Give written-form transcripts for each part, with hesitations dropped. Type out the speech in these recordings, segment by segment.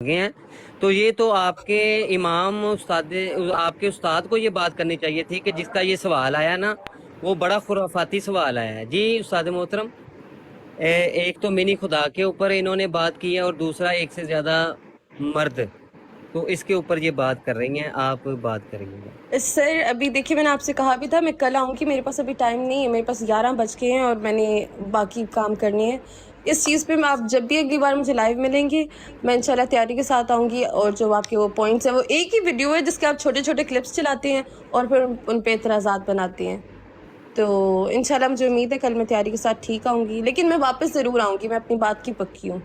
گئے ہیں، تو یہ تو آپ کے امام استاد، آپ کے استاد کو یہ بات کرنی چاہیے تھی کہ جس کا یہ سوال آیا نا وہ بڑا خرافاتی سوال آیا ہے جی استاد محترم۔ ایک تو منی خدا کے اوپر انہوں نے بات کی ہے اور دوسرا ایک سے زیادہ مرد، تو اس کے اوپر یہ بات کر رہی ہیں، آپ بات کریں گے؟ سر ابھی دیکھیے میں نے آپ سے کہا بھی تھا میں کل آؤں گی، میرے پاس ابھی ٹائم نہیں ہے، میرے پاس 11 بج کے ہیں اور میں نے باقی کام کرنے ہیں اس چیز پہ۔ میں آپ جب بھی اگلی بار مجھے لائیو ملیں گی میں انشاءاللہ تیاری کے ساتھ آؤں گی، اور جو آپ کے وہ پوائنٹس ہیں وہ ایک ہی ویڈیو ہے جس کے آپ چھوٹے چھوٹے کلپس چلاتے ہیں اور پھر ان پہ اعتراضات بناتے ہیں، تو انشاءاللہ مجھے امید ہے کل میں تیاری کے ساتھ ٹھیک آؤں گی، لیکن میں واپس ضرور آؤں گی، میں اپنی بات کی پکی ہوں۔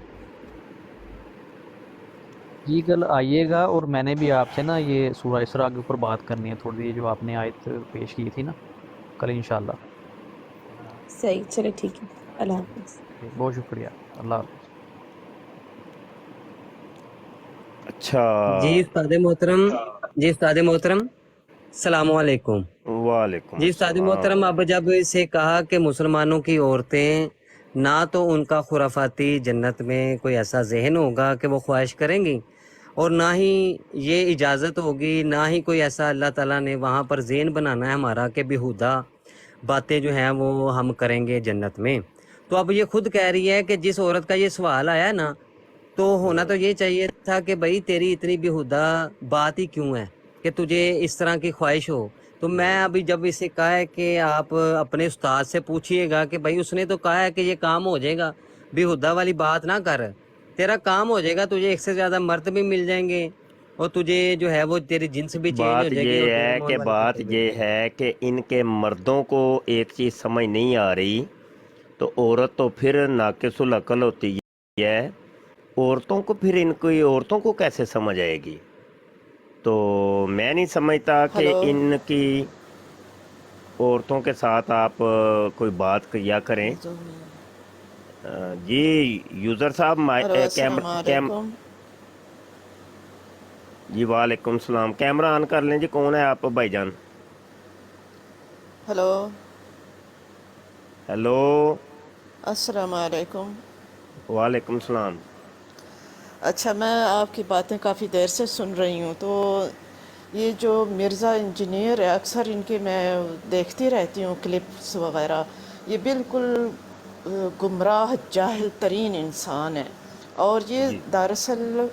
جی کل آئیے گا، اور میں نے بھی آپ سے نا یہ سورہ اسراء کے اوپر بات کرنی ہے تھوڑی، جو آپ نے آیت پیش کی تھی نا کل انشاءاللہ۔ صحیح، چلے ٹھیک ہے، اللہ حافظ۔ بہت شکریہ، اللہ حافظ۔ اچھا جی استاد محترم، جی استاد محترم السلام علیکم۔ وعلیکم جی استاد السلام محترم، اب جب اسے کہا کہ مسلمانوں کی عورتیں نہ تو ان کا خرافاتی جنت میں کوئی ایسا ذہن ہوگا کہ وہ خواہش کریں گی، اور نہ ہی یہ اجازت ہوگی، نہ ہی کوئی ایسا اللہ تعالیٰ نے وہاں پر ذہن بنانا ہے ہمارا کہ بیہودہ باتیں جو ہیں وہ ہم کریں گے جنت میں، تو اب یہ خود کہہ رہی ہے کہ جس عورت کا یہ سوال آیا نا تو ہونا تو یہ چاہیے تھا کہ بھائی تیری اتنی بیہودہ بات ہی کیوں ہے کہ تجھے اس طرح کی خواہش ہو۔ تو میں ابھی جب اسے کہا ہے کہ آپ اپنے استاد سے پوچھئے گا کہ بھائی اس نے تو کہا ہے کہ یہ کام ہو جائے گا، بیہودہ والی بات نہ کر، تیرا کام ہو جائے گا، تجھے ایک سے زیادہ مرد بھی مل جائیں گے اور تجھے جو ہے وہ تیری جنس بھی چینج ہو بات جائے گی اور یہ ہے ہارمون کہ والی بات چیزیں بھی ہو یہ جائیں گی۔ ہے کہ ان کے مردوں کو ایک چیز سمجھ نہیں آ رہی، تو عورت تو پھر ناقص العقل ہوتی ہے، عورتوں کو پھر ان کی عورتوں کو کیسے سمجھ آئے گی؟ تو میں نہیں سمجھتا کہ ہلو، ان کی عورتوں کے ساتھ آپ کوئی بات کیا کریں۔ جی یوزر صاحب ہلو، السلام علیکم۔ جی وعلیکم السلام، کیمرہ آن کر لیں جی، کون ہے آپ بھائی جان؟ ہلو، ہیلو، السلام علیکم۔ وعلیکم السلام۔ اچھا، میں آپ کی باتیں کافی دیر سے سن رہی ہوں، تو یہ جو مرزا انجینئر ہے اکثر ان کے میں دیکھتی رہتی ہوں کلپس وغیرہ، یہ بالکل گمراہ جاہل ترین انسان ہے، اور یہ جی دراصل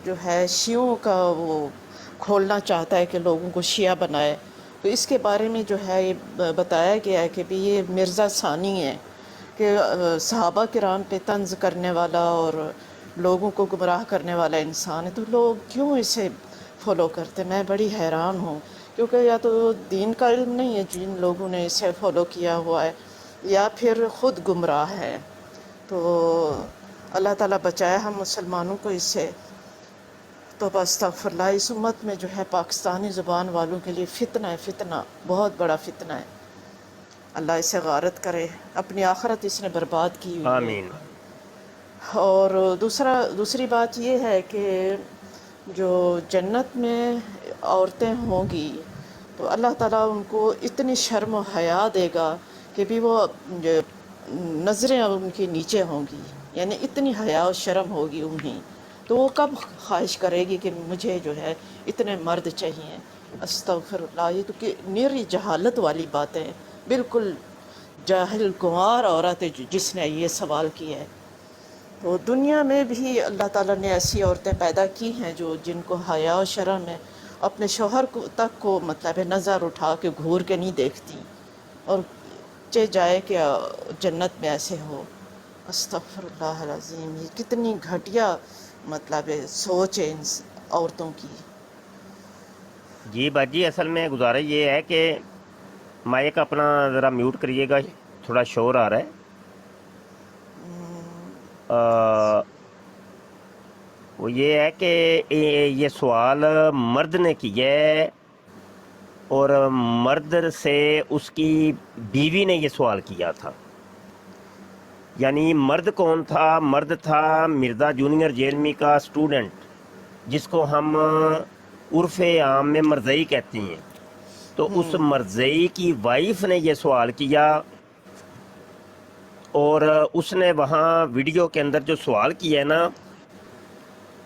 جو ہے شیعوں کا وہ کھولنا چاہتا ہے کہ لوگوں کو شیعہ بنائے، تو اس کے بارے میں جو ہے یہ بتایا گیا ہے کہ بھی یہ مرزا ثانی ہے کہ صحابہ کرام پہ طنز کرنے والا اور لوگوں کو گمراہ کرنے والا انسان ہے، تو لوگ کیوں اسے فالو کرتے؟ میں بڑی حیران ہوں، کیونکہ یا تو دین کا علم نہیں ہے جن لوگوں نے اسے فالو کیا ہوا ہے، یا پھر خود گمراہ ہے۔ تو اللہ تعالیٰ بچائے ہم مسلمانوں کو اس سے۔ تو استغفر اللہ، اس امت میں جو ہے پاکستانی زبان والوں کے لیے فتنہ ہے، فتنہ بہت بڑا فتنہ ہے، اللہ اسے غارت کرے، اپنی آخرت اس نے برباد کی ہوئی ہے۔ آمین۔ اور دوسری بات یہ ہے کہ جو جنت میں عورتیں ہوں گی تو اللہ تعالیٰ ان کو اتنی شرم و حیا دے گا کہ بھی وہ نظریں ان کی نیچے ہوں گی، یعنی اتنی حیا و شرم ہوگی انہیں، تو وہ کب خواہش کرے گی کہ مجھے جو ہے اتنے مرد چاہیے؟ استغفر اللہ، یہ تو کہ نیری جہالت والی باتیں، بالکل جاہل گنوار عورت ہے جس نے یہ سوال کیا ہے۔ تو دنیا میں بھی اللہ تعالیٰ نے ایسی عورتیں پیدا کی ہیں جو جن کو حیا و شرم ہے، اپنے شوہر کو تک کو مطلب ہے نظر اٹھا کے گھور کے نہیں دیکھتی، اور چہ جائے کہ جنت میں ایسے ہو۔ استغفر اللہ العظیم، یہ کتنی گھٹیا مطلب ہے سوچ ہے ان عورتوں کی۔ جی باجی، اصل میں گزارش یہ ہے کہ مائک اپنا ذرا میوٹ کریے گا، تھوڑا شور آ رہا ہے۔ وہ یہ ہے کہ یہ سوال مرد نے کیا ہے، اور مرد سے اس کی بیوی نے یہ سوال کیا تھا۔ یعنی مرد کون تھا؟ مرد تھا مرزا جونیئر جیلمی کا اسٹوڈنٹ، جس کو ہم عرف عام میں مرزئی کہتے ہیں۔ تو اس مرزئی کی وائف نے یہ سوال کیا، اور اس نے وہاں ویڈیو کے اندر جو سوال کیا ہے نا،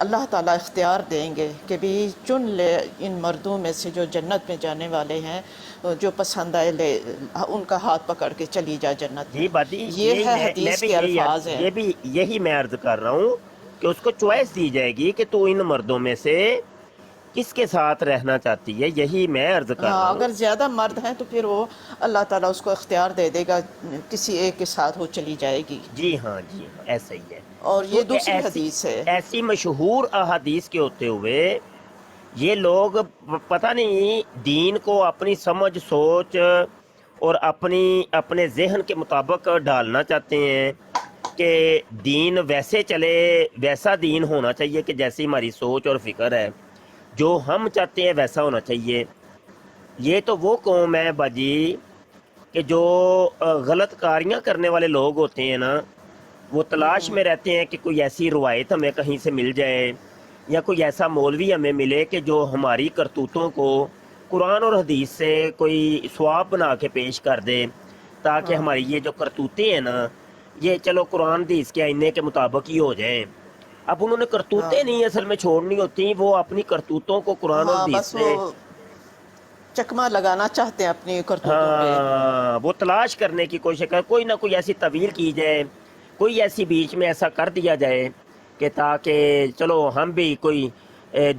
اللہ تعالیٰ اختیار دیں گے کہ بھی چن لے ان مردوں میں سے جو جنت میں جانے والے ہیں، جو پسند آئے لے، ان کا ہاتھ پکڑ کے چلی جا جنت میں۔ جی باجی، یہ ہے میں حدیث بھی کے الفاظ ہیں۔ یہ بھی یہی میں عرض کر رہا ہوں کہ اس کو چوائس دی جائے گی کہ تو ان مردوں میں سے کس کے ساتھ رہنا چاہتی ہے، یہی میں عرض کر رہا ہوں۔ اگر زیادہ مرد ہیں تو پھر وہ اللہ تعالیٰ اس کو اختیار دے دے گا، کسی ایک کے ساتھ وہ چلی جائے گی۔ جی ہاں ایسا ہی ہے۔ اور یہ کیونکہ دوسری حدیث ہے۔ ایسی مشہور احادیث کے ہوتے ہوئے یہ لوگ پتہ نہیں دین کو اپنی سمجھ سوچ اور اپنے ذہن کے مطابق ڈالنا چاہتے ہیں کہ دین ویسے چلے، ویسا دین ہونا چاہیے کہ جیسی ہماری سوچ اور فکر ہے، جو ہم چاہتے ہیں ویسا ہونا چاہیے۔ یہ تو وہ قوم ہے باجی کہ جو غلط کاریاں کرنے والے لوگ ہوتے ہیں نا، وہ تلاش میں رہتے ہیں کہ کوئی ایسی روایت ہمیں کہیں سے مل جائے یا کوئی ایسا مولوی ہمیں ملے کہ جو ہماری کرتوتوں کو قرآن اور حدیث سے کوئی ثواب بنا کے پیش کر دے، تاکہ ہماری یہ جو کرتوتیں ہیں نا، یہ چلو قرآن حدیث کے آئینے کے مطابق ہی ہو جائیں۔ اب انہوں نے کرتوتیں نہیں اصل میں چھوڑنی ہوتی، وہ اپنی کرتوتوں کو قرآن اور حدیث بس سے وہ چکمہ لگانا چاہتے ہیں اپنی کرتوتوں پہ۔ وہ تلاش کرنے کی کوشش کر، کوئی نہ کوئی ایسی طویل کی جائے، کوئی ایسی بیچ میں ایسا کر دیا جائے کہ تاکہ چلو ہم بھی کوئی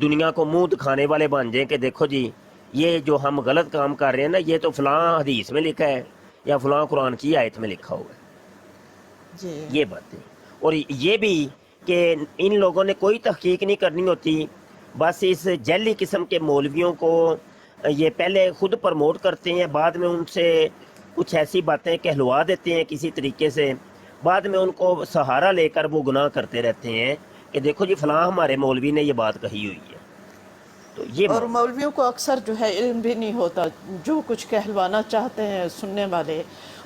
دنیا کو منہ دکھانے والے بن جائیں کہ دیکھو جی یہ جو ہم غلط کام کر رہے ہیں نا، یہ تو فلاں حدیث میں لکھا ہے یا فلاں قرآن کی آیت میں لکھا ہوا ہے۔ جی یہ باتیں، اور یہ بھی کہ ان لوگوں نے کوئی تحقیق نہیں کرنی ہوتی، بس اس جعلی قسم کے مولویوں کو یہ پہلے خود پروموٹ کرتے ہیں، بعد میں ان سے کچھ ایسی باتیں کہلوا دیتے ہیں کسی طریقے سے، بعد میں ان کو سہارا لے کر وہ گناہ کرتے رہتے ہیں کہ دیکھو جی فلاں ہمارے مولوی نے یہ بات کہی ہوئی ہے۔ تو یہ اور مولویوں کو اکثر جو ہے علم بھی نہیں ہوتا، جو کچھ کہلوانا چاہتے ہیں سننے والے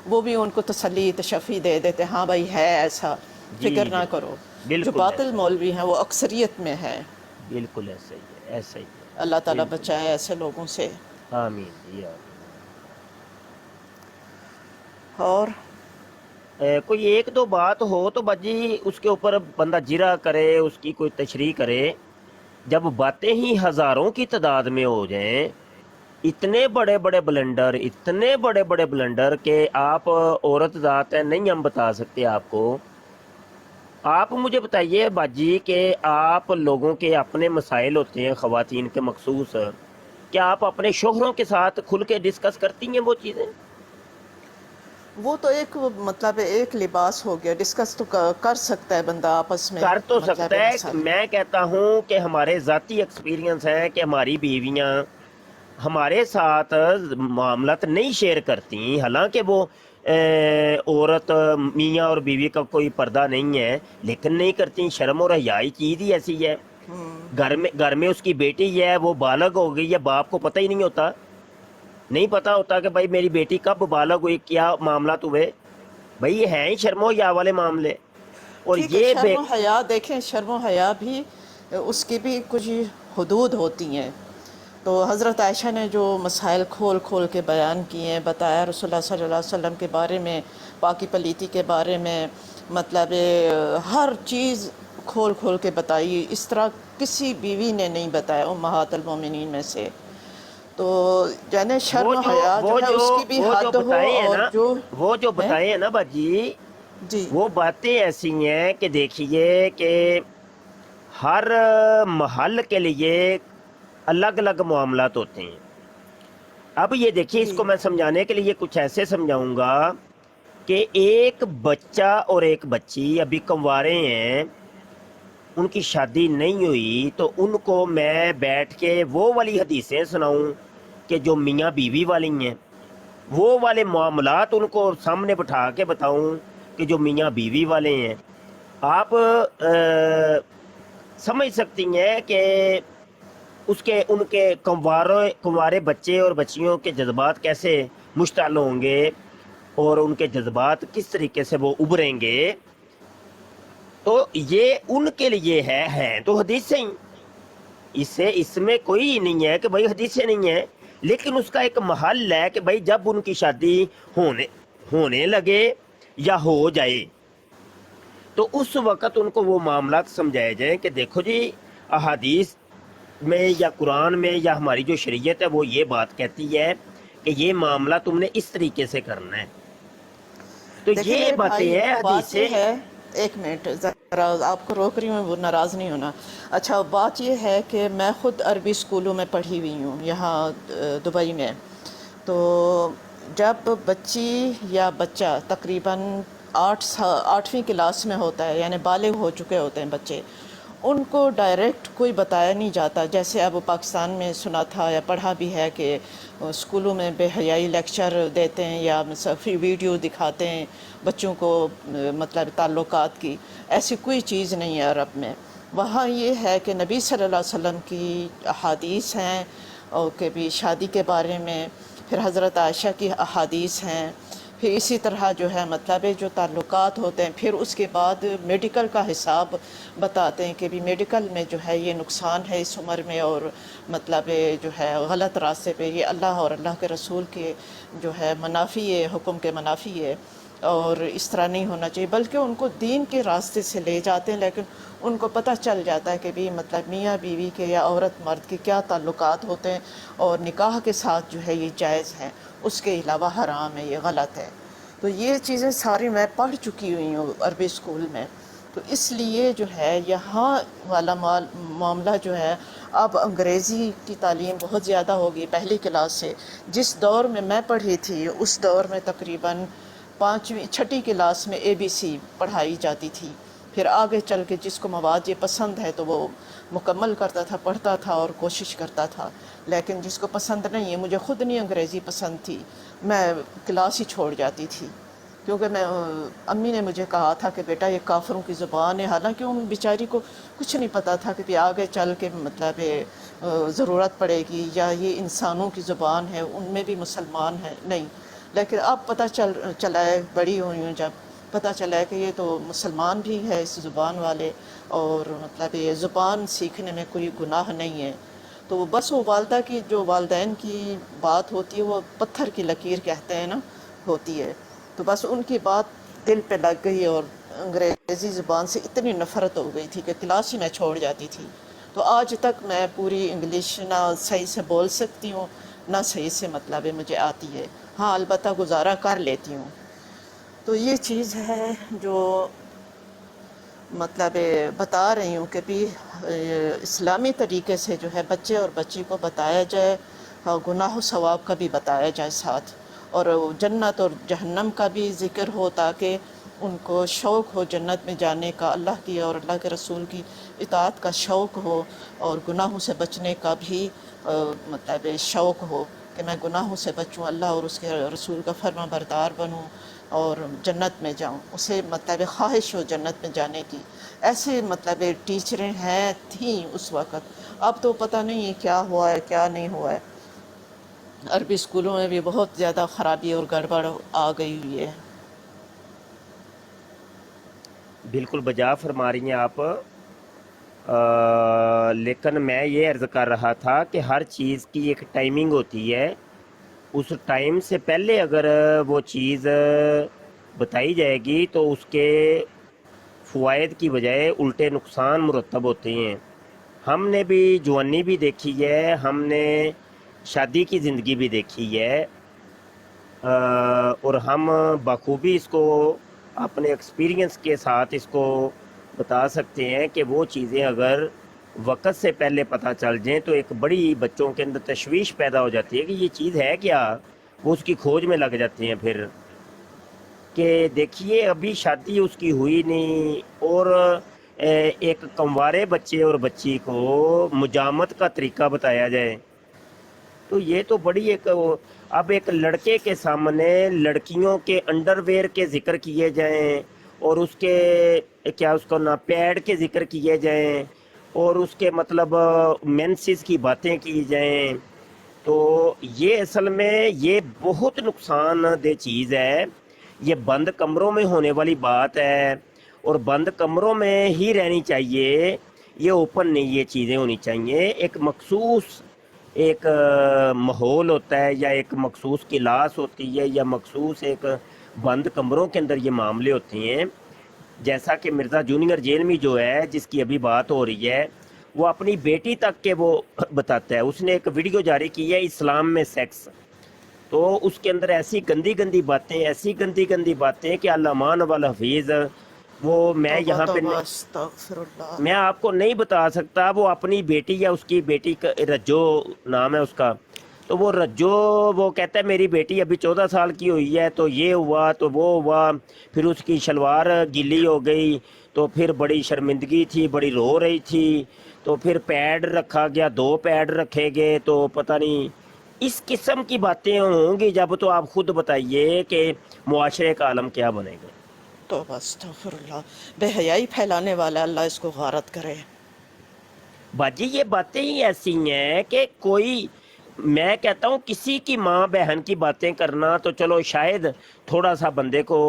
وہ بھی ان کو تسلی تشفی دے دیتے، ہاں بھائی ہے ایسا، فکر نہ کرو۔ جو باطل مولوی ہیں وہ اکثریت میں ہیں۔ بالکل ایسا ہی ہے، ایسا ہی ہے۔ اللہ تعالیٰ بچائے ایسے لوگوں سے۔ آمین جی آمین۔ اور کوئی ایک دو بات ہو تو باجی اس کے اوپر بندہ جرا کرے، اس کی کوئی تشریح کرے۔ جب باتیں ہی ہزاروں کی تعداد میں ہو جائیں، اتنے بڑے بڑے بلنڈر کہ آپ عورت ذات ہے، نہیں ہم بتا سکتے آپ کو۔ آپ مجھے بتائیے باجی کہ آپ لوگوں کے اپنے مسائل ہوتے ہیں خواتین کے مخصوص، کیا آپ اپنے شوہروں کے ساتھ کھل کے ڈسکس کرتی ہیں وہ چیزیں؟ وہ تو ایک مطلب ایک لباس ہو گیا، ڈسکس تو کر سکتا ہے بندہ آپس میں، کر تو مطلب سکتا ہے۔ میں کہتا ہوں کہ ہمارے ذاتی ایکسپیرینس ہے کہ ہماری بیویاں ہمارے ساتھ معاملات نہیں شیئر کرتی، حالانکہ وہ عورت میاں اور بیوی کا کوئی پردہ نہیں ہے، لیکن نہیں کرتی۔ شرم اور حیائی چیز ہی ایسی ہے۔ گھر میں اس کی بیٹی ہے، وہ بالغ ہو گئی ہے، باپ کو پتہ ہی نہیں ہوتا، نہیں پتا ہوتا کہ بھائی میری بیٹی کب بالغ ہوئی، کیا معاملات ہوئے، بھائی یہ ہیں ہی شرم و حیا والے معاملے۔ اور یہ شرم و حیا دیکھیں، شرم و حیا بھی اس کی بھی کچھ حدود ہوتی ہیں۔ تو حضرت عائشہ نے جو مسائل کھول کھول کے بیان کیے ہیں، بتایا رسول اللہ صلی اللہ علیہ وسلم کے بارے میں، پاکی پلیتی کے بارے میں، مطلب ہر چیز کھول کھول کے بتائی، اس طرح کسی بیوی نے نہیں بتایا امہات المومنین میں سے۔ تو یعنی شرم و حیا جو ہے اس کی بھی حد ہو، اور وہ جو بتائے ہیں نا باجی، جی وہ باتیں ایسی ہیں کہ دیکھیے کہ ہر محل کے لیے الگ الگ معاملات ہوتے ہیں۔ اب یہ دیکھیے، اس کو میں سمجھانے کے لیے کچھ ایسے سمجھاؤں گا کہ ایک بچہ اور ایک بچی ابھی کنوارے ہیں، ان کی شادی نہیں ہوئی، تو ان کو میں بیٹھ کے وہ والی حدیثیں سناؤں کہ جو میاں بیوی والی ہیں، وہ والے معاملات ان کو سامنے بٹھا کے بتاؤں کہ جو میاں بیوی والے ہیں؟ آپ سمجھ سکتی ہیں کہ ان کے کنوارے بچے اور بچیوں کے جذبات کیسے مشتعل ہوں گے، اور ان کے جذبات کس طریقے سے وہ ابھریں گے۔ تو یہ ان کے لیے ہے تو حدیث سے ہی، اس میں کوئی نہیں ہے کہ بھائی حدیث سے نہیں ہے، لیکن اس کا ایک محل ہے کہ بھائی جب ان کی شادی ہونے لگے یا ہو جائے، تو اس وقت ان کو وہ معاملات سمجھائے جائیں کہ دیکھو جی احادیث میں یا قرآن میں یا ہماری جو شریعت ہے وہ یہ بات کہتی ہے کہ یہ معاملہ تم نے اس طریقے سے کرنا ہے. تو دیکھیں یہ میرے باتیں بھائی، ہیں بات حدیث سے. یہ ہے، ایک منٹ ذرا آپ کو روک رہی ہوں، وہ ناراض نہیں ہونا. اچھا، بات یہ ہے کہ میں خود عربی اسکولوں میں پڑھی ہوئی ہوں یہاں دبئی میں. تو جب بچی یا بچہ تقریباً 8ویں کلاس میں ہوتا ہے، یعنی بالغ ہو چکے ہوتے ہیں بچے، ان کو ڈائریکٹ کوئی بتایا نہیں جاتا. جیسے اب پاکستان میں سنا تھا یا پڑھا بھی ہے کہ اسکولوں میں بے حیائی لیکچر دیتے ہیں یا ویڈیو دکھاتے ہیں بچوں کو مطلب تعلقات کی. ایسی کوئی چیز نہیں ہے عرب میں. وہاں یہ ہے کہ نبی صلی اللہ علیہ وسلم کی احادیث ہیں اور کہ بھی شادی کے بارے میں، پھر حضرت عائشہ کی احادیث ہیں، پھر اسی طرح جو ہے مطلب جو تعلقات ہوتے ہیں. پھر اس کے بعد میڈیکل کا حساب بتاتے ہیں کہ بھی میڈیکل میں جو ہے یہ نقصان ہے اس عمر میں، اور مطلب جو ہے غلط راستے پہ، یہ اللہ اور اللہ کے رسول کے جو ہے منافی ہے، حکم کے منافی ہے، اور اس طرح نہیں ہونا چاہیے. بلکہ ان کو دین کے راستے سے لے جاتے ہیں، لیکن ان کو پتہ چل جاتا ہے کہ بھی مطلب میاں بیوی کے یا عورت مرد کے کیا تعلقات ہوتے ہیں، اور نکاح کے ساتھ جو ہے یہ جائز ہے، اس کے علاوہ حرام ہے، یہ غلط ہے. تو یہ چیزیں ساری میں پڑھ چکی ہوئی ہوں عربی اسکول میں. تو اس لیے جو ہے یہاں والا معاملہ جو ہے، اب انگریزی کی تعلیم بہت زیادہ ہوگی پہلی کلاس سے. جس دور میں میں پڑھی تھی اس دور میں تقریباً 6ٹی کلاس میں ABC پڑھائی جاتی تھی. پھر آگے چل کے جس کو مواد یہ پسند ہے تو وہ مکمل کرتا تھا، پڑھتا تھا اور کوشش کرتا تھا. لیکن جس کو پسند نہیں ہے، مجھے خود نہیں انگریزی پسند تھی، میں کلاس ہی چھوڑ جاتی تھی. کیونکہ امی نے مجھے کہا تھا کہ بیٹا یہ کافروں کی زبان ہے. حالانکہ ان بیچاری کو کچھ نہیں پتہ تھا کہ آگے چل کے مطلب ضرورت پڑے گی، یا یہ انسانوں کی زبان ہے، ان میں بھی مسلمان ہیں نہیں. لیکن اب پتہ چلا ہے، بڑی ہوئی ہوں جب پتہ چلا ہے کہ یہ تو مسلمان بھی ہے اس زبان والے، اور مطلب یہ زبان سیکھنے میں کوئی گناہ نہیں ہے. تو بس وہ والدہ کی، جو والدین کی بات ہوتی ہے وہ پتھر کی لکیر کہتے ہیں نا، ہوتی ہے. تو بس ان کی بات دل پہ لگ گئی، اور انگریزی زبان سے اتنی نفرت ہو گئی تھی کہ کلاس ہی میں چھوڑ جاتی تھی. تو آج تک میں پوری انگلش نہ صحیح سے بول سکتی ہوں، نہ صحیح سے مطلب مجھے آتی ہے. ہاں البتہ گزارا کر لیتی ہوں. تو یہ چیز ہے جو مطلب بتا رہی ہوں کہ بھی اسلامی طریقے سے جو ہے بچے اور بچی کو بتایا جائے، گناہ و ثواب کا بھی بتایا جائے ساتھ، اور جنت اور جہنم کا بھی ذکر ہو، تاکہ ان کو شوق ہو جنت میں جانے کا، اللہ کی اور اللہ کے رسول کی اطاعت کا شوق ہو، اور گناہوں سے بچنے کا بھی مطلب شوق ہو کہ میں گناہوں سے بچوں، اللہ اور اس کے رسول کا فرما بردار بنوں اور جنت میں جاؤں. اسے مطلب خواہش ہو جنت میں جانے کی. ایسے مطلب ٹیچریں تھیں اس وقت. اب تو پتہ نہیں ہے کیا ہوا ہے کیا نہیں ہوا ہے. عربی اسکولوں میں بھی بہت زیادہ خرابی اور گڑبڑ آ گئی ہوئی ہے. بالکل بجا فرما رہی ہیں آپ. لیکن میں یہ عرض کر رہا تھا کہ ہر چیز کی ایک ٹائمنگ ہوتی ہے. اس ٹائم سے پہلے اگر وہ چیز بتائی جائے گی تو اس کے فوائد کی بجائے الٹے نقصان مرتب ہوتے ہیں. ہم نے بھی جوانی بھی دیکھی ہے، ہم نے شادی کی زندگی بھی دیکھی ہے، اور ہم بخوبی اس کو اپنے ایکسپیرینس کے ساتھ اس کو بتا سکتے ہیں کہ وہ چیزیں اگر وقت سے پہلے پتہ چل جائیں تو ایک بڑی بچوں کے اندر تشویش پیدا ہو جاتی ہے کہ یہ چیز ہے کیا. وہ اس کی کھوج میں لگ جاتے ہیں پھر کہ دیکھیے ابھی شادی اس کی ہوئی نہیں، اور ایک کنوارے بچے اور بچی کو مجامت کا طریقہ بتایا جائے تو یہ تو بڑی ایک. اب ایک لڑکے کے سامنے لڑکیوں کے انڈر ویئر کے ذکر کیے جائیں، اور اس کے کیا اس کو نا پیڈ کے ذکر کیے جائیں، اور اس کے مطلب مینسز کی باتیں کی جائیں، تو یہ اصل میں یہ بہت نقصان دہ چیز ہے. یہ بند کمروں میں ہونے والی بات ہے، اور بند کمروں میں ہی رہنی چاہیے. یہ اوپن نہیں یہ چیزیں ہونی چاہیے. ایک مخصوص ایک ماحول ہوتا ہے، یا ایک مخصوص کلاس ہوتی ہے، یا مخصوص ایک بند کمروں کے اندر یہ معاملے ہوتے ہیں. جیسا کہ مرزا جونیئر جیل میں جو ہے جس کی ابھی بات ہو رہی ہے وہ اپنی بیٹی تک کے وہ بتاتا ہے. اس نے ایک ویڈیو جاری کی ہے اسلام میں سیکس, تو اس کے اندر ایسی گندی گندی باتیں کہ علامہ والحفیظ وہ میں توبہ یہاں پہ توبہ استغفر اللہ. میں آپ کو نہیں بتا سکتا. وہ اپنی بیٹی یا اس کی بیٹی کا رجو نام ہے اس کا, تو وہ رجو وہ کہتا ہے میری بیٹی ابھی 14 سال کی ہوئی ہے تو یہ ہوا تو وہ ہوا, پھر اس کی شلوار گیلی ہو گئی تو پھر بڑی شرمندگی تھی, بڑی رو رہی تھی, تو پھر پیڈ رکھا گیا, 2 پیڈ رکھے گئے, تو پتہ نہیں اس قسم کی باتیں ہوں گی جب تو آپ خود بتائیے کہ معاشرے کا عالم کیا بنے گا. توبہ استغفر اللہ. بے حیائی پھیلانے والا اللہ اس کو غارت کرے. باجی یہ باتیں ہی ایسی ہیں کہ کوئی, میں کہتا ہوں کسی کی ماں بہن کی باتیں کرنا تو چلو شاید تھوڑا سا بندے کو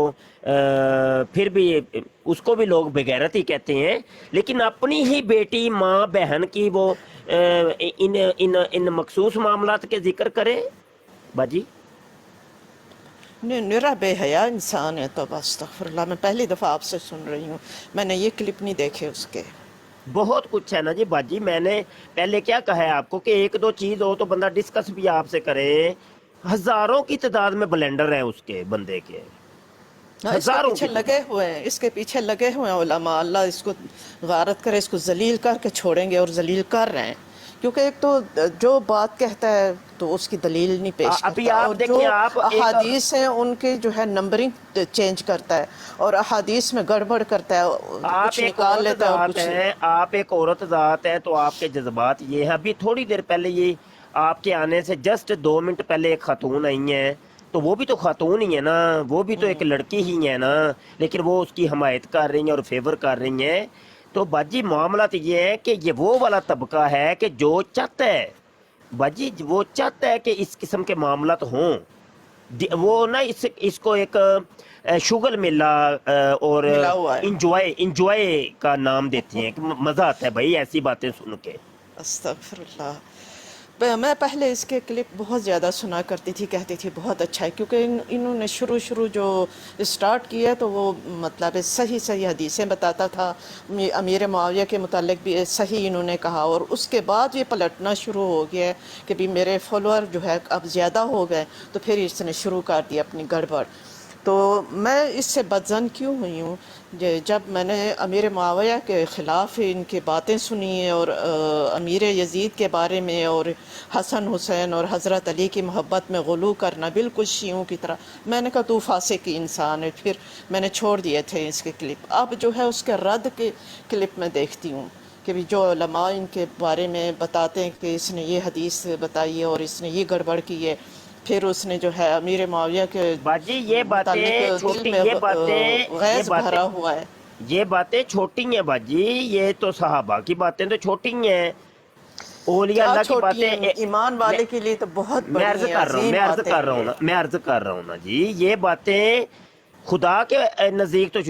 پھر بھی اس کو بھی لوگ بغیرت ہی کہتے ہیں, لیکن اپنی ہی بیٹی ماں بہن کی وہ ان مخصوص معاملات کے ذکر کرے باجی. نرا بے حیا انسان ہے. توبہ استغفر اللہ. میں پہلی دفعہ آپ سے سن رہی ہوں, میں نے یہ کلپ نہیں دیکھے اس کے. بہت کچھ ہے نا جی باجی. میں نے پہلے کیا کہا ہے آپ کو کہ 1-2 چیز ہو تو بندہ ڈسکس بھی آپ سے کرے. ہزاروں کی تعداد میں بلینڈر ہیں اس کے بندے کے, اس کے ہزاروں پیچھے کی. لگے ہوئے ہیں, اس کے پیچھے لگے ہوئے ہیں علماء. اللہ اس کو غارت کرے, اس کو ذلیل کر کے چھوڑیں گے, اور ذلیل کر رہے ہیں. کیونکہ ایک تو جو بات کہتا ہے تو اس کی دلیل نہیں پیش ابھی کرتا, آپ اور دیکھیں جو آپ احادیث ہیں ان کے جو ہے نمبرنگ چینج کرتا ہے, اور احادیث میں گڑبڑ کرتا ہے, آپ کچھ ایک نکال عورت لیتا ہے اور ذات کچھ. ہیں, آپ ایک عورت ذات ہیں, تو آپ کے جذبات یہ ہیں. ابھی تھوڑی دیر پہلے یہ آپ کے آنے سے جسٹ 2 منٹ پہلے ایک خاتون آئی ہیں, تو وہ بھی تو خاتون ہی ہے نا, وہ بھی تو ایک لڑکی ہی ہے نا, لیکن وہ اس کی حمایت کر رہی ہیں اور فیور کر رہی ہیں. تو باجی معاملات یہ ہے کہ یہ وہ والا طبقہ ہے کہ جو چاہتا ہے باجی, وہ چاہتا ہے کہ اس قسم کے معاملات ہوں. وہ نا اس کو ایک شغل میلہ اور ملا ہوا ہے. انجوائے کا نام دیتے ہیں کہ مزہ آتا ہے بھائی ایسی باتیں سن کے. استغفر اللہ. میں پہلے اس کے کلپ بہت زیادہ سنا کرتی تھی, کہتی تھی بہت اچھا ہے, کیونکہ انہوں نے شروع جو اسٹارٹ کیا تو وہ مطلب صحیح حدیثیں بتاتا تھا. امیر معاویہ کے متعلق بھی صحیح انہوں نے کہا, اور اس کے بعد یہ پلٹنا شروع ہو گیا ہے کہ بھی میرے فالوور جو ہے اب زیادہ ہو گئے, تو پھر اس نے شروع کر دی اپنی گڑبڑ. تو میں اس سے بدظن کیوں ہوئی ہوں, جب میں نے امیر معاویہ کے خلاف ان کی باتیں سنی ہیں, اور امیر یزید کے بارے میں, اور حسن حسین اور حضرت علی کی محبت میں غلو کرنا بالکل شیعوں کی طرح, میں نے کہا تو فاسق کی انسان ہے. پھر میں نے چھوڑ دیے تھے اس کے کلپ. اب جو ہے اس کے رد کے کلپ میں دیکھتی ہوں کہ بھی جو علماء ان کے بارے میں بتاتے ہیں کہ اس نے یہ حدیث بتائی ہے اور اس نے یہ گڑبڑ کی ہے, پھر اس نے جو ہے امیر معاویہ کے باجی یہ متعلق باتیں دل چھوٹی, میں یہ غیظ بھرا ہوا ہے. باتیں چھوٹی ہیں باجی. یہ تو صحابہ کی باتیں تو چھوٹی ہیں, اولیاء کیا اللہ کی چھوٹی باتیں. ہیں, ایمان والے کے لیے تو بہت میں بڑی عرض ہیں, کر رہا ہوں عظیم باتیں ہیں یہ. میں عرض کر رہا ہوں نا جی, یہ باتیں خدا کے نزدیک تو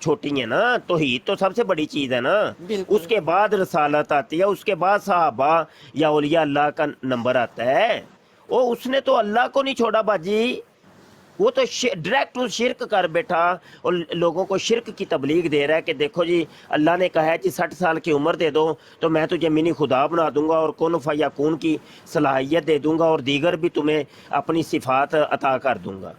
چھوٹی ہیں نا. توحید تو سب سے بڑی چیز ہے نا. بالکل. اس کے بعد رسالت آتی ہے, اس کے بعد صحابہ یا اولیاء اللہ کا نمبر آتا ہے. اس نے تو اللہ کو نہیں چھوڑا باجی, وہ تو ڈائریکٹ شرک کر بیٹھا اور لوگوں کو شرک کی تبلیغ دے رہا ہے کہ دیکھو جی اللہ نے کہا ہے کہ 60 سال کی عمر دے دو تو میں تجھے منی خدا بنا دوں گا, اور کن فیکون کی صلاحیت دے دوں گا, اور دیگر بھی تمہیں اپنی صفات عطا کر دوں گا.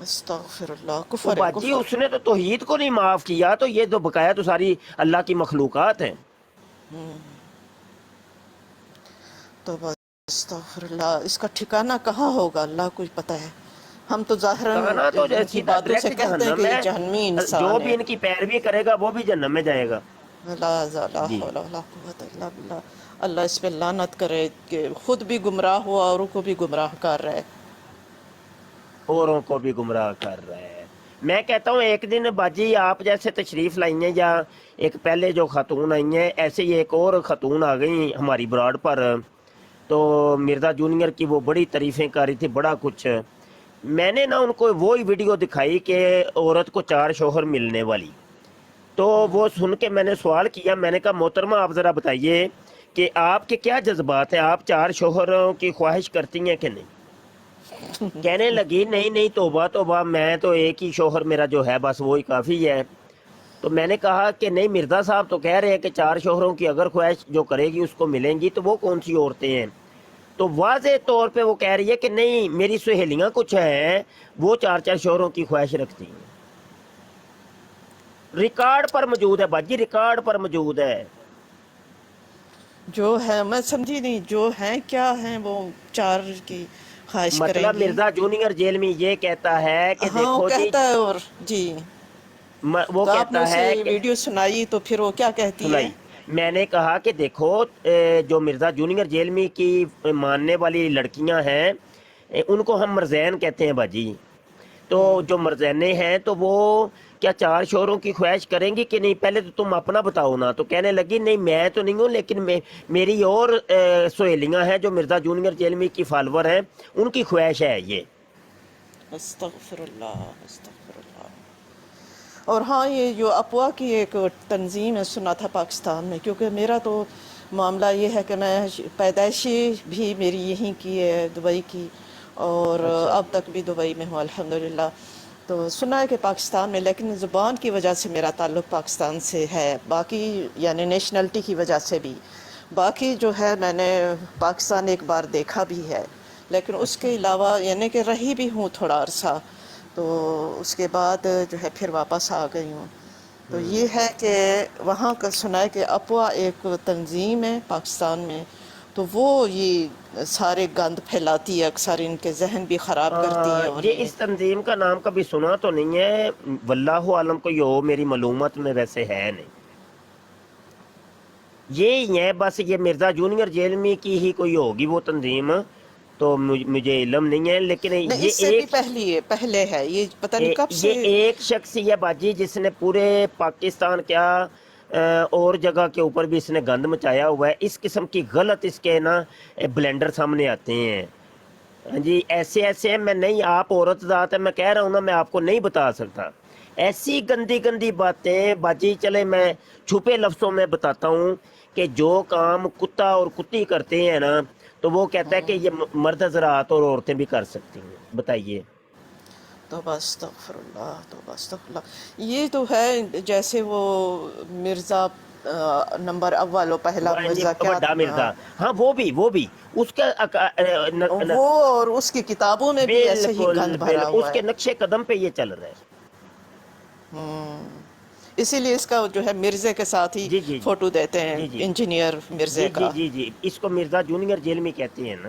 استغفر اللہ. وہ کفر ہے, باجی کفر. اس نے تو توحید کو نہیں معاف کیا, تو یہ تو بقایا تو ساری اللہ کی مخلوقات ہیں. تو بس استغفر اللہ. اس کا ٹھکانہ کہاں ہوگا اللہ کو ہی پتہ ہے. ہم تو ظاہراً کہنا تو ان کی سیدھا باتوں سے ڈائریکٹ کہتے ہیں جہنم کہ یہ ہے, جہنمی جو انسان بھی ہے. ان کی پیروی کرے گا وہ بھی جہنم میں جائے گا. لا جی حول ولا قوت الا باللہ. اللہ اس پہ لعنت کرے کہ خود بھی گمراہ ہوا, اوروں کو بھی گمراہ کر رہا ہے. اوروں کو بھی گمراہ کر رہے ہیں. میں کہتا ہوں ایک دن باجی آپ جیسے تشریف لائی ہیں, یا ایک پہلے جو خاتون آئی ہیں ایسے ہی ایک اور خاتون آ گئی ہماری براڈ پر, تو مرزا جونیئر کی وہ بڑی تعریفیں کر رہی تھی, بڑا کچھ. میں نے نا ان کو وہی ویڈیو دکھائی کہ عورت کو 4 شوہر ملنے والی, تو وہ سن کے میں نے سوال کیا, میں نے کہا محترمہ آپ ذرا بتائیے کہ آپ کے کیا جذبات ہیں, آپ 4 شوہروں کی خواہش کرتی ہیں کہ نہیں؟ کہنے لگی نہیں توبہ, میں تو ایک ہی شوہر میرا جو ہے بس وہی کافی ہے. تو میں نے کہا کہ نہیں، مرزا صاحب تو کہہ رہے ہیں کہ 4 شوہروں کی اگر خواہش جو کرے گی اس کو ملیں گی، تو وہ کون سی عورتیں ہیں؟ تو واضح طور پہ وہ کہہ رہی ہے کہ نہیں، میری سہیلیاں کچھ ہیں وہ 4 شوہروں کی خواہش رکھتی ہیں. ریکارڈ پر موجود ہے باجی، ریکارڈ پر موجود ہے. جو ہے میں سمجھی نہیں، جو ہیں کیا ہیں وہ 4 کی خواہش کریں مطلب گی؟ مرزا جونیئر جیل میں یہ کہتا ہے کہ ہاں وہ دیکھو جی، کہتا ہے، اور جی وہ تو آپ نے کہتا اسے ہے کہ ویڈیو سنائی تو پھر وہ کیا کہتی ہے؟ سنائی. میں نے کہا کہ دیکھو جو مرزا جونیئر جیل میں کی ماننے والی لڑکیاں ہیں ان کو ہم مرزین کہتے ہیں باجی. تو جو مرزینے ہیں تو وہ کیا 4 شوہروں کی خواہش کریں گی کہ نہیں؟ پہلے تو تم اپنا بتاؤ نا. تو کہنے لگی نہیں میں تو نہیں ہوں، لیکن میری اور سہیلیاں ہیں جو مرزا جونیئر جیل میں کی فالوور ہیں، ان کی خواہش ہے یہ. استغفر اللہ، استغفر اللہ. اور ہاں یہ جو افواہ کی ایک تنظیم ہے، سنا تھا پاکستان میں، کیونکہ میرا تو معاملہ یہ ہے کہ میں پیدائشی بھی میری یہیں کی ہے، دبئی کی، اور اچھا اب تک بھی دبئی میں ہوں الحمدللہ. تو سنا ہے کہ پاکستان میں، لیکن زبان کی وجہ سے میرا تعلق پاکستان سے ہے، باقی یعنی نیشنلٹی کی وجہ سے بھی. باقی جو ہے میں نے پاکستان ایک بار دیکھا بھی ہے، لیکن اس اچھا کے علاوہ یعنی کہ رہی بھی ہوں تھوڑا عرصہ، تو اس کے بعد جو ہے پھر واپس آ گئی ہوں. تو یہ ہے کہ وہاں کا سنا ہے کہ اپوا ایک تنظیم ہے پاکستان میں، تو وہ یہ سارے گند پھیلاتی ہے، اکثر ان کے ذہن بھی خراب کرتی ہے. اور یہ یہ اس تنظیم کا نام کبھی سنا تو نہیں ہے، واللہ عالم کو یہ میری معلومات میں ویسے ہے نہیں. یہ ہے بس، یہ مرزا جونیئر جیل میں کی ہی کوئی ہوگی وہ تنظیم، تو مجھے علم نہیں ہے. لیکن نہیں، یہ اس سے بھی پہلے ہے، یہ پتہ نہیں کب سے. یہ ایک شخص ہی ہے باجی جس نے پورے پاکستان کیا اور جگہ کے اوپر بھی اس نے گند مچایا ہوا ہے. اس قسم کی غلط اس کے نا بلینڈر سامنے آتے ہیں. جی ایسے ہیں، میں نہیں، آپ عورت ذات ہے، میں کہہ رہا ہوں نا، میں آپ کو نہیں بتا سکتا. ایسی گندی گندی باتیں باجی. چلے میں چھپے لفظوں میں بتاتا ہوں کہ جو کام کتا اور کتی کرتے ہیں نا، تو وہ کہتا ہے کہ یہ مرد حضرات اور عورتیں بھی کر سکتی ہیں. بتائیے. توبہ استغفر اللہ، توبہ استغفر اللہ. یہ تو ہے جیسے وہ مرزا نمبر اول و پہلا جی مرزا کیا، بڑا مرزا، ہاں وہ بھی اس کا وہ اور اس کی کتابوں میں بھی ایسے ہی بالکل گند بھرا اس ہوا کے ہے. نقشے قدم پہ یہ چل رہا ہے. اسی لیے اس کا جو ہے مرزے کے ساتھ ہی جی جی جی فوٹو دیتے ہیں، جی جی انجینئر مرزے جی جی کا. جی جی اس کو مرزا جونیئر جیل میں کہتے ہیں نا.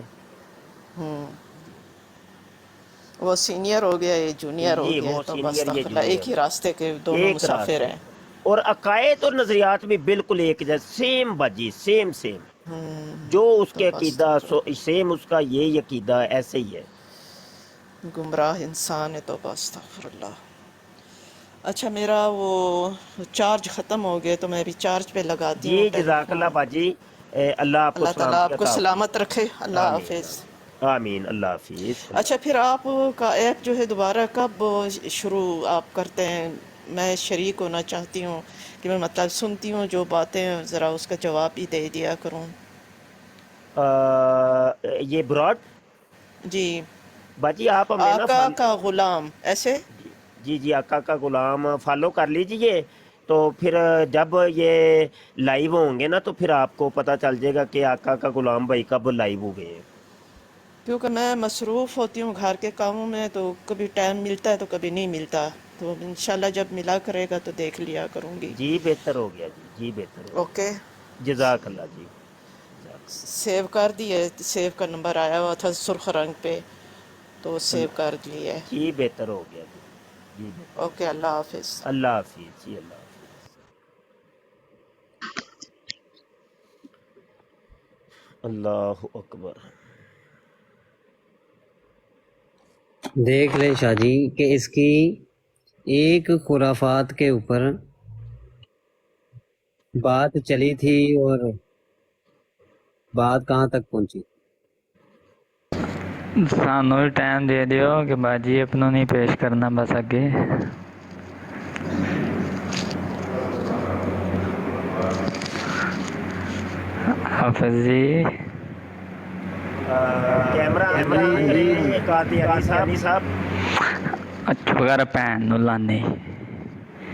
وہ سینئر ہو گیا، یہ جونیئر ہو یہ گیا. وہ تو سینئر، یہ استغفر اللہ، جونیئر ایک ہی ہے، راستے کے دونوں ایک مسافر راستے. ہیں. اور عقائد اور نظریات بھی بالکل ایک جیسے، سیم باجی، سیم جو اس کے توبہ عقیدہ استغفر اللہ. سیم اس کا یہ عقیدہ ایسے ہی ہے. گمراہ انسان ہے. توبہ استغفر اللہ. اچھا میرا وہ چارج ختم ہو گیا، تو میں ابھی چارج پہ لگاتی جی ہوں ٹیلی جزاک اللہ فون. باجی. اللہ آپ کو اللہ تعالیٰ سلامتی آپ کو عطا سلامت رکھے. فرمائے. اللہ آمین حافظ. آمین. اللہ حافظ. اچھا پھر آپ کا ایپ جو ہے دوبارہ کب شروع آپ کرتے ہیں؟ میں شریک ہونا چاہتی ہوں کہ میں مطلب سنتی ہوں جو باتیں، ذرا اس کا جواب بھی دے دیا کروں. یہ براڈ جی. باجی آپ ہمیں نا آقا کا غلام ایسے. جی جی آقا کا غلام فالو کر لیجئے. تو پھر جب یہ لائیو ہوں گے نا تو پھر آپ کو پتہ چل جائے گا کہ آقا کا غلام بھائی کب لائیو ہو گئے. کیونکہ میں مصروف ہوتی ہوں گھر کے کاموں میں، تو کبھی ٹائم ملتا ہے تو کبھی نہیں ملتا. تو انشاءاللہ جب ملا کرے گا تو دیکھ لیا کروں گی. جی بہتر ہو گیا جی، جی بہتر ہو اوکے. گیا. جزاک اللہ جی، جزاک اللہ. سیو کر دیے، سیو کا نمبر آیا ہوا تھا سرخ رنگ پہ، تو سیو کر لیے. جی بہتر ہو گیا جی، جی بہتر ہو اوکے، اللہ حافظ. گیا. اللہ حافظ جی، اللہ حافظ. اللہ اکبر. دیکھ لیں شاہ جی کہ اس کی ایک خرافات کے اوپر بات چلی تھی اور بات کہاں تک پہنچی. سانو بھی ٹائم دے دیو کہ باجی اپنوں نہیں پیش کرنا بس اگے. حافظ جی. کیمرہ آن کریں قادیانی صاحب. چپ کر بھੈਣ ਨੂੰ ਲਾਨੇ.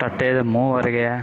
ਟੱਟੇ ਦੇ ਮੂੰਹ ਵਰਗੇ ਆ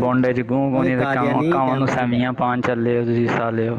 ਬੋਂਡੇ ਚ ਗੂੰ ਗੂੰ ਓਏ ਤੇ ਕਾਦੀਆਨੀ, ਕਾਵਾਂ ਨੂੰ ਸੈਵੀਆਂ ਪਾਣ ਚੱਲੇ ਹੋ ਤੁਸੀਂ ਸਾਲਿਓ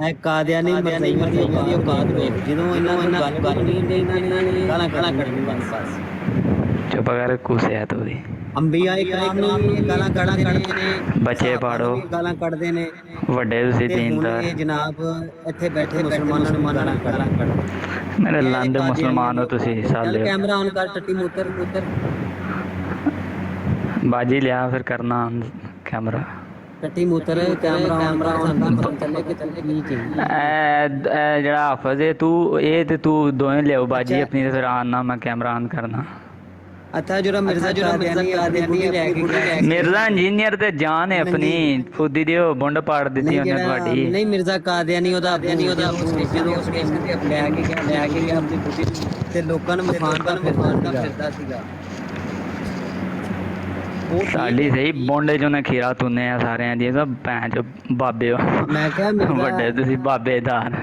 ਐ ਕਾਦੀਆਨੀ ਮਰਜ਼ੀ ਦੀ ਔਕਾਤ ਵੇਖ ਜਦੋਂ ਇਹਨਾਂ ਨੂੰ ਗੱਲ ਨਹੀਂ ਹੁੰਦੀ ਇਹਨਾਂ ਨੇ ਗਾਲਾਂ ਕੱਢਣੀ ਬਸ ਚੁੱਪ ਕਰ ਕੁਸਿਆ ਤੋਦੀ ਅੰਬੀਆ ਇਕਰਾਮ ਨੇ ਗਾਲਾਂ ਕੱਢਦੇ ਨੇ ਬੱਚੇ ਪਾੜੋ ਗਾਲਾਂ ਕੱਢਦੇ ਨੇ ਵੱਡੇ ਤੁਸੀਂ ਤੇ ਹੁਣ ਦੀਨਦਾਰ ਇਹ ਜਨਾਬ ਇੱਥੇ ਬੈਠੇ ਮੁਸਲਮਾਨਾਂ ਨੂੰ ਗਾਲਾਂ ਕੱਢ ਮੇਰੇ ਲੰਦ ਮੁਸਲਮਾਨ ਹੋ ਤੁਸੀਂ ਚੱਲ ਸਾਲਿਓ ਕੈਮਰਾ ਔਨ ਕਰ ਟੱਟੀ ਮੂਤਰ ਬਾਜੀ ਲਿਆ ਫਿਰ ਕਰਨਾ ਕੈਮਰਾ ਟੱਟੀ ਮੂਤਰ ਕੈਮਰਾ ਔਨ ਕਰ ਚੱਲੇ ਕਿ ਚੱਲੇ ਕੀ ਚਾਹੀਦਾ ਇਹ ਜਿਹੜਾ ਹਾਫਜ਼ ਹੈ ਤੂੰ ਇਹ ਤੇ ਤੂੰ ਦੋਵੇਂ ਲਿਆਓ ਬਾਜੀ ਆਪਣੀ ਤੇ ਫਿਰ ਆਨਾ ਮੈਂ ਕੈਮਰਾ ਆਨ ਕਰਨਾ ਅੱਛਾ ਜਿਹੜਾ ਮਿਰਜ਼ਾ ਕਾਦੀਆਨੀ ਲੈ ਕੇ ਗਿਆ ਮਿਰਜ਼ਾ ਇੰਜੀਨੀਅਰ ਤੇ ਜਾਨ ਹੈ ਆਪਣੀ ਫੁੱਦੀ ਦਿਓ ਬੁੰਡ ਪਾੜ ਦਿੱਤੀ ਉਹਨੇ ਤੁਹਾਡੀ ਨਹੀਂ ਮਿਰਜ਼ਾ ਕਾਦੀਆਨੀ ਉਹਦਾ ਜਦੋਂ ਸਟੇਸ਼ਨ ਤੇ ਲੈ ਕੇ ਗਿਆ ਆਪਣੀ ਬੁੱਢੀ ਤੇ ਲੋਕਾਂ ਨੂੰ ਮਖਾਨ ਦਾ ਫਿਰਦਾ ਸੀਗਾ ਸਾਡੀ ਸਹੀ ਬੁੰਡੇ ਚੋਂ ਨੇ ਖੀਰਾ ਤੁੰਨੇ ਆ ਸਾਰਿਆਂ ਦੀ ਸਭ ਭੈਣ ਚੋ ਬਾਬੇ ਹੋ ਮੈਂ ਕਿਹਾ ਮਿਰਜ਼ਾ ਵੱਡੇ ਤੁਸੀਂ ਬਾਬੇਦਾਰ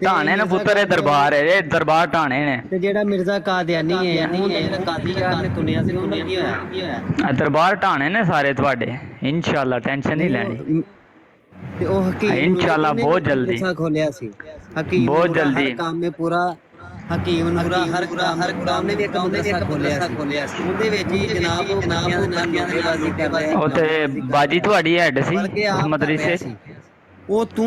ਢਾਣੇ ਨੇ ਪੁੱਤਰ ਇਹ ਦਰਬਾਰ ਹੈ ਇਹ ਦਰਬਾਰ ਢਾਣੇ ਨੇ ਤੇ ਜਿਹੜਾ ਮਿਰਜ਼ਾ ਕਾਦੀਆਨੀ ਹੈ ਹੁਣ ਜਿਹੜਾ ਕਾਦੀਆਨ ਨੇ ਤੁਨਿਆ ਸੀ ਉਹਨੂੰ ਕੀ ਹੋਇਆ ਇਹ ਦਰਬਾਰ ਢਾਣੇ ਨੇ ਸਾਰੇ ਤੁਹਾਡੇ ਇਨਸ਼ਾਅੱਲਾ ਟੈਨਸ਼ਨ ਨਹੀਂ ਲੈਣੀ ਤੇ ਉਹ ਹਕੀਮ ਇਨਸ਼ਾਅੱਲਾ ਬਹੁਤ ਜਲਦੀ ਖੋਲਿਆ ਸੀ ਹਕੀਮ ਬਹੁਤ ਜਲਦੀ ਕੰਮ ਮੇ ਪੂਰਾ ਹਕੀਮ ਨੂਰਾ ਹਰ ਗੁਲਾਮ ਨੇ ਵੀ ਇੱਕ ਮਦਰਸਾ ਖੋਲਿਆ ਸੀ ਉਹਦੇ ਵਿੱਚ ਹੀ ਜਨਾਬ ਉਹ ਤੇ ਬਾਜੀ ਤੁਹਾਡੀ ਹੈਡ ਸੀ ਮਦਰਸੇ ਉਹ ਤੂੰ